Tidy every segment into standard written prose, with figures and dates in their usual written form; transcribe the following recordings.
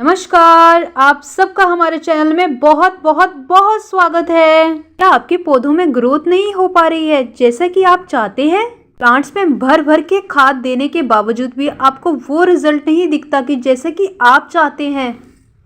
नमस्कार, आप सबका हमारे चैनल में बहुत बहुत बहुत स्वागत है। क्या आपके पौधों में ग्रोथ नहीं हो पा रही है जैसा कि आप चाहते हैं? प्लांट्स में भर भर के खाद देने के बावजूद भी आपको वो रिजल्ट नहीं दिखता कि जैसा कि आप चाहते हैं।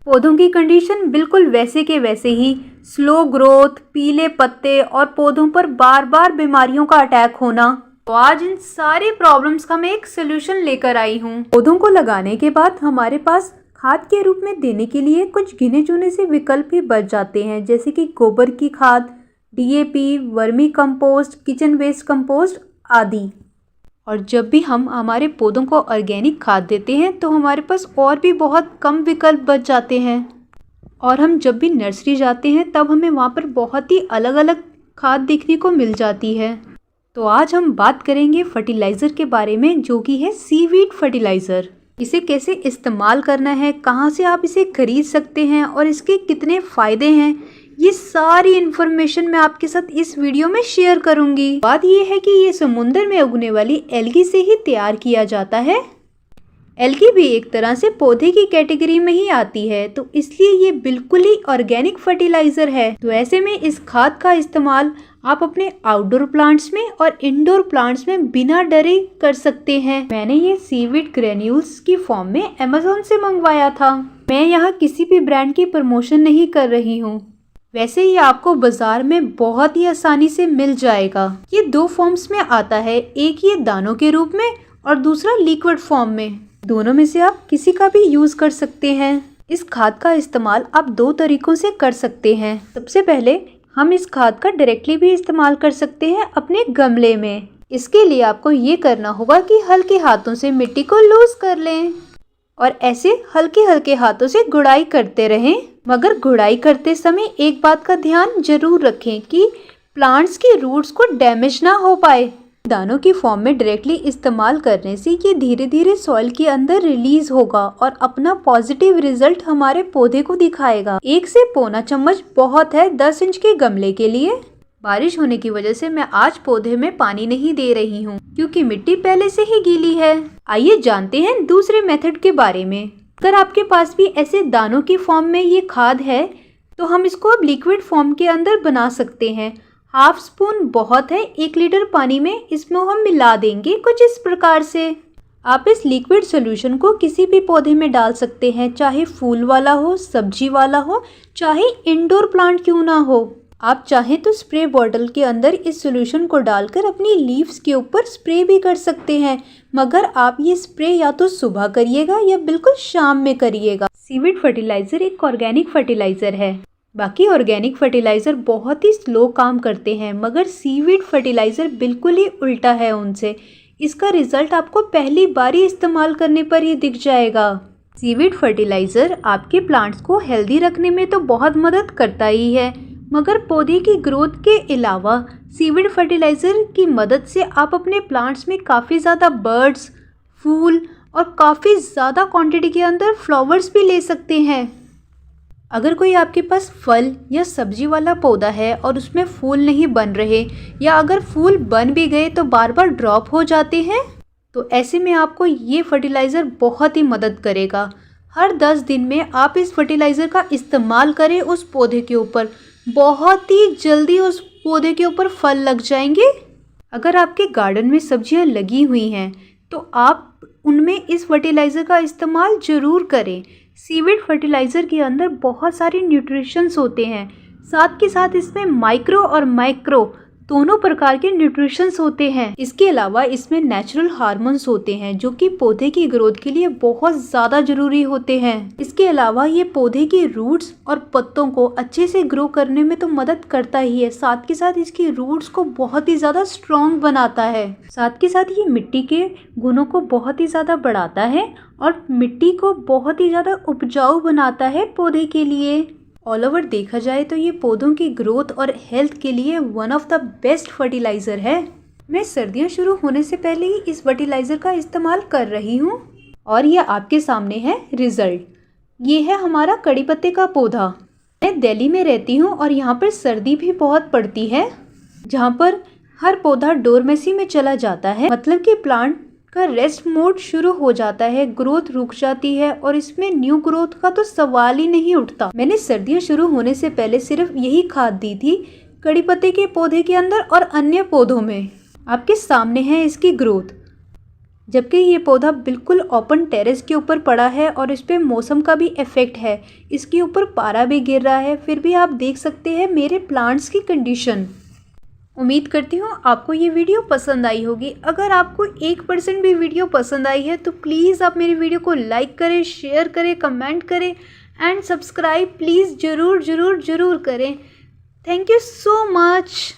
पौधों की कंडीशन बिल्कुल वैसे के वैसे ही, स्लो ग्रोथ, पीले पत्ते और पौधों पर बार बार बीमारियों का अटैक होना। तो आज इन सारी प्रॉब्लम्स का मैं एक सोल्यूशन लेकर आई हूँ। पौधों को लगाने के बाद हमारे पास खाद के रूप में देने के लिए कुछ गिने चुने से विकल्प ही बच जाते हैं, जैसे कि गोबर की खाद, DAP, vermicompost, kitchen waste compost आदि। और जब भी हम हमारे पौधों को ऑर्गेनिक खाद देते हैं तो हमारे पास और भी बहुत कम विकल्प बच जाते हैं। और हम जब भी नर्सरी जाते हैं तब हमें वहाँ पर बहुत ही अलग अलग खाद देखने को मिल जाती है। तो आज हम बात करेंगे फर्टिलाइज़र के बारे में, जो कि है सीवीड फर्टिलाइज़र। इसे कैसे इस्तेमाल करना है, कहाँ से आप इसे खरीद सकते हैं और इसके कितने फ़ायदे हैं, ये सारी इन्फॉर्मेशन मैं आपके साथ इस वीडियो में शेयर करूंगी। बात ये है कि ये समुद्र में उगने वाली एल्गी से ही तैयार किया जाता है। एल्गी भी एक तरह से पौधे की कैटेगरी में ही आती है, तो इसलिए ये बिल्कुल ही ऑर्गेनिक फर्टिलाइज़र है। तो ऐसे में इस खाद का इस्तेमाल आप अपने आउटडोर प्लांट्स में और इंडोर प्लांट्स में बिना डरे कर सकते हैं। मैंने ये सीवीड ग्रेन्यूल्स की फॉर्म में अमेज़न से मंगवाया था। मैं यहाँ किसी भी ब्रांड की प्रमोशन नहीं कर रही हूँ, वैसे ही आपको बाजार में बहुत ही आसानी से मिल जाएगा। ये दो फॉर्म्स में आता है, एक ये दानों के रूप में और दूसरा लिक्विड फॉर्म में। दोनों में से आप किसी का भी यूज कर सकते हैं। इस खाद का इस्तेमाल आप दो तरीकों से कर सकते हैं। सबसे पहले हम इस खाद का डायरेक्टली भी इस्तेमाल कर सकते हैं अपने गमले में। इसके लिए आपको ये करना होगा कि हल्के हाथों से मिट्टी को लूज कर लें और ऐसे हल्के हल्के हाथों से गुड़ाई करते रहें। मगर गुड़ाई करते समय एक बात का ध्यान जरूर रखें कि प्लांट्स की रूट्स को डैमेज ना हो पाए। दानों की फॉर्म में डायरेक्टली इस्तेमाल करने से ये धीरे धीरे सॉइल के अंदर रिलीज होगा और अपना पॉजिटिव रिजल्ट हमारे पौधे को दिखाएगा। 1 से पौना चम्मच बहुत है 10 इंच के गमले के लिए। बारिश होने की वजह से मैं आज पौधे में पानी नहीं दे रही हूँ क्योंकि मिट्टी पहले से ही गीली है। आइए जानते हैं दूसरे मेथड के बारे में। अगर आपके पास भी ऐसे दानों की फॉर्म में ये खाद है तो हम इसको अब लिक्विड फॉर्म के अंदर बना सकते हैं। हाफ स्पून बहुत है 1 लीटर पानी में, इसमें हम मिला देंगे कुछ इस प्रकार से। आप इस लिक्विड सॉल्यूशन को किसी भी पौधे में डाल सकते हैं, चाहे फूल वाला हो, सब्जी वाला हो, चाहे इंडोर प्लांट क्यों ना हो। आप चाहें तो स्प्रे बॉटल के अंदर इस सॉल्यूशन को डालकर अपनी लीव्स के ऊपर स्प्रे भी कर सकते हैं, मगर आप ये स्प्रे या तो सुबह करिएगा या बिल्कुल शाम में करिएगा। सीवीड फर्टिलाइज़र एक ऑर्गेनिक फर्टिलाइज़र है। बाकी ऑर्गेनिक फर्टिलाइज़र बहुत ही स्लो काम करते हैं, मगर सीवीड फर्टिलाइज़र बिल्कुल ही उल्टा है उनसे। इसका रिजल्ट आपको पहली बार ही इस्तेमाल करने पर ही दिख जाएगा। सीवीड फर्टिलाइज़र आपके प्लांट्स को हेल्दी रखने में तो बहुत मदद करता ही है, मगर पौधे की ग्रोथ के अलावा सीवीड फर्टिलाइज़र की मदद से आप अपने प्लांट्स में काफ़ी ज़्यादा बर्ड्स, फूल और काफ़ी ज़्यादा क्वांटिटी के अंदर फ्लावर्स भी ले सकते हैं। अगर कोई आपके पास फल या सब्जी वाला पौधा है और उसमें फूल नहीं बन रहे, या अगर फूल बन भी गए तो बार बार ड्रॉप हो जाते हैं, तो ऐसे में आपको ये फर्टिलाइज़र बहुत ही मदद करेगा। हर 10 दिन में आप इस फर्टिलाइज़र का इस्तेमाल करें उस पौधे के ऊपर, बहुत ही जल्दी उस पौधे के ऊपर फल लग जाएंगे। अगर आपके गार्डन में सब्जियां लगी हुई हैं तो आप उनमें इस फर्टिलाइज़र का इस्तेमाल ज़रूर करें। सीवीड फर्टिलाइज़र के अंदर बहुत सारे न्यूट्रिशंस होते हैं, साथ के साथ इसमें माइक्रो और माइक्रो दोनों प्रकार के न्यूट्रिशंस होते हैं। इसके अलावा इसमें नेचुरल हार्मोन्स होते हैं जो कि पौधे की ग्रोथ के लिए बहुत ज़्यादा ज़रूरी होते हैं। इसके अलावा ये पौधे की रूट्स और पत्तों को अच्छे से ग्रो करने में तो मदद करता ही है, साथ के साथ इसकी रूट्स को बहुत ही ज़्यादा स्ट्रॉन्ग बनाता है। साथ के साथ ये मिट्टी के गुणों को बहुत ही ज़्यादा बढ़ाता है और मिट्टी को बहुत ही ज़्यादा उपजाऊ बनाता है पौधे के लिए। ऑल ओवर देखा जाए तो ये पौधों की ग्रोथ और हेल्थ के लिए one of the best fertiliser है। मैं सर्दियां शुरू होने से पहले ही इस फर्टिलाइज़र का इस्तेमाल कर रही हूँ और ये आपके सामने है रिज़ल्ट। ये है हमारा कड़ी पत्ते का पौधा। मैं दिल्ली में रहती हूँ और यहाँ पर सर्दी भी बहुत पड़ती है, जहाँ पर हर पौधा डोरमेसी में चला जाता है, मतलब कि प्लांट का रेस्ट मोड शुरू हो जाता है, ग्रोथ रुक जाती है और इसमें न्यू ग्रोथ का तो सवाल ही नहीं उठता। मैंने सर्दियाँ शुरू होने से पहले सिर्फ यही खाद दी थी कड़ी पत्ते के पौधे के अंदर और अन्य पौधों में। आपके सामने है इसकी ग्रोथ। जबकि ये पौधा बिल्कुल ओपन टेरेस के ऊपर पड़ा है और इस पे मौसम का भी इफ़ेक्ट है, इसके ऊपर पारा भी गिर रहा है, फिर भी आप देख सकते हैं मेरे प्लांट्स की कंडीशन। उम्मीद करती हूँ आपको ये वीडियो पसंद आई होगी। अगर आपको 1% भी वीडियो पसंद आई है तो प्लीज़ आप मेरी वीडियो को लाइक करें, शेयर करें, कमेंट करें एंड सब्सक्राइब प्लीज़ ज़रूर ज़रूर ज़रूर करें। Thank you so much.